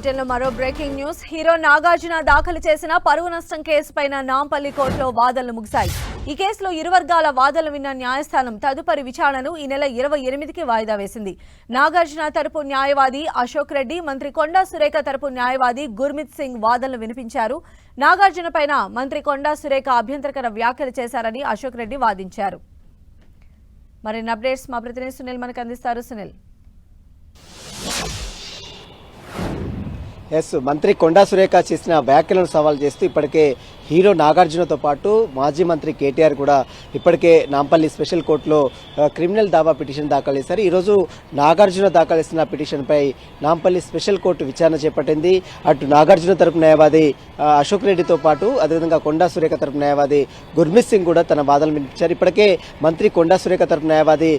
బులెటిన్లో మరో breaking news. Hero Nagarjuna దాఖలు చేసిన పరువు నష్టం కేసుపైన నాంపల్లి కోర్టులో వాదనలు ముగిశాయి. ఈ కేసులో ఇరు వర్గాల వాదనలు విన్న న్యాయస్థానం తదుపరి విచారణను ఈ నెల 28కి వాయిదా వేసింది. నాగార్జున తరపు న్యాయవాది అశోక్ రెడ్డి, మంత్రి కొండా సురేఖ తరపు న్యాయవాది గుర్మిత్ సింగ్ వాదనలు వినిపించారు. నాగార్జున పైన మంత్రి కొండా సురేఖ అభ్యంతరకర వ్యాఖ్యలు చేశారని అశోక్ రెడ్డి వాదించారు. మరిన్ని అప్డేట్స్ మా ప్రతినిధి సునీల్ మనకు అందిస్తారు. సునీల్, మంత్రి కొండా సురేఖ చేసిన వ్యాఖ్యలను సవాల్ చేస్తూ ఇప్పటికే హీరో నాగార్జునతో పాటు మాజీ మంత్రి కేటీఆర్ కూడా ఇప్పటికే నాంపల్లి స్పెషల్ కోర్టులో క్రిమినల్ దావా పిటిషన్ దాఖలు చేశారు. ఈరోజు నాగార్జున దాఖలు చేసిన పిటిషన్పై నాంపల్లి స్పెషల్ కోర్టు విచారణ చేపట్టింది. అటు నాగార్జున తరపు న్యాయవాది అశోక్ రెడ్డితో పాటు అదేవిధంగా కొండా సురేఖ తరపు న్యాయవాది గుర్మిత్ సింగ్ కూడా తన వాదనలు వినిపించారు. ఇప్పటికే మంత్రి కొండా సురేఖ తరపు న్యాయవాది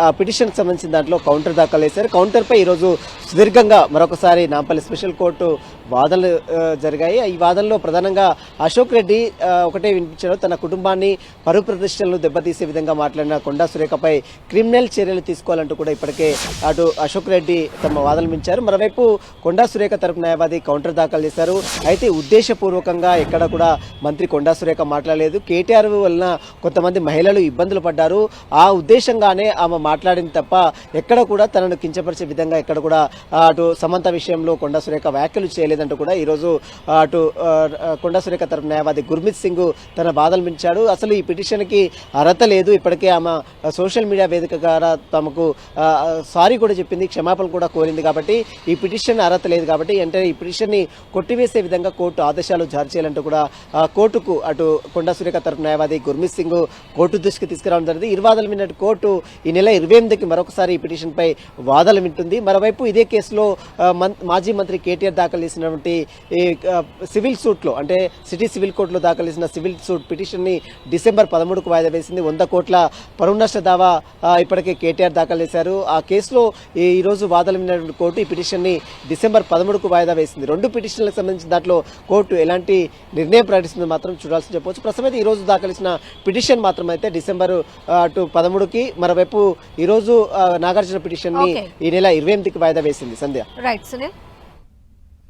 ఆ పిటిషన్కి సంబంధించిన దాంట్లో కౌంటర్ దాఖలు చేశారు. కౌంటర్పై ఈరోజు సుదీర్ఘంగా మరొకసారి నాంపల్లి స్పెషల్ కోర్టు వాదనలు జరిగాయి. ఈ వాదనలో ప్రధానంగా అశోక్ రెడ్డి ఒకటే వినిపించారు. తన కుటుంబాన్ని పరువు ప్రతిష్టలను దెబ్బతీసే విధంగా మాట్లాడిన కొండా సురేఖపై క్రిమినల్ చర్యలు తీసుకోవాలంటూ కూడా ఇప్పటికే అటు అశోక్ రెడ్డి తమ వాదనలు వినిపించారు. మరోవైపు కొండా సురేఖ తరపు న్యాయవాది కౌంటర్ దాఖలు చేశారు. అయితే ఉద్దేశపూర్వకంగా ఎక్కడ కూడా మంత్రి కొండా సురేఖ మాట్లాడలేదు. కేటీఆర్ వలన కొంతమంది మహిళలు ఇబ్బందులు పడ్డారు, ఆ ఉద్దేశంగానే ఆమె మాట్లాడింది తప్ప ఎక్కడ కూడా తనను కించపరిచే విధంగా ఎక్కడ కూడా అటు సమంత విషయంలో కొండా సురేఖ వ్యాఖ్యలు చేయలేదంటూ కూడా ఈరోజు అటు కొండా సురేఖ తరపు న్యాయవాది గుర్మిత్ సింగ్ తన వాదనలు వినిపించాడు. అసలు ఈ పిటిషన్కి అర్హత లేదు, ఇప్పటికే ఆమె సోషల్ మీడియా వేదిక ద్వారా తమకు సారీ కూడా చెప్పింది, క్షమాపణలు కూడా కోరింది. కాబట్టి ఈ పిటిషన్ అర్హత లేదు కాబట్టి అంటే ఈ పిటిషన్ని కొట్టివేసే విధంగా కోర్టు ఆదేశాలు జారీ చేయాలంటూ కూడా కోర్టుకు అటు కొండా సురేఖ తరపు న్యాయవాది గుర్మిత్ సింగ్ కోర్టు దృష్టికి తీసుకురావడం జరిగింది. ఇరు వాదనలు విన్నట్టు కోర్టు ఈ నెల 28కి మరొకసారి ఈ పిటిషన్పై వాదనలు వింటుంది. మరోవైపు ఇదే కేసులో మాజీ మంత్రి కేటీఆర్ దాఖలు చేసినటువంటి సివిల్ సూట్లో అంటే సిటీ సివిల్ కోర్టులో దాఖలు చేసిన సివిల్ సూట్ పిటిషన్ని డిసెంబర్ 13కు వాయిదా వేసింది. 100 కోట్ల పరువు నష్ట దావా ఇప్పటికే కేటీఆర్ దాఖలు చేశారు. ఆ కేసులో ఈరోజు వాదనలు విన్నటువంటి కోర్టు ఈ పిటిషన్ని డిసెంబర్ 13కు వాయిదా వేసింది. రెండు పిటిషన్లకు సంబంధించిన దాంట్లో కోర్టు ఎలాంటి నిర్ణయం ప్రకటిస్తుందో మాత్రం చూడాల్సి చెప్పవచ్చు. ప్రస్తుతం ఈ రోజు దాఖలు చేసిన పిటిషన్ మాత్రం అయితే డిసెంబర్ 13కి, మరోవైపు ఈరోజు నాగార్జున పిటిషన్ ని ఈ నెల 28కి వాయిదా వేసింది. సంధ్య. రైట్ సునీల్.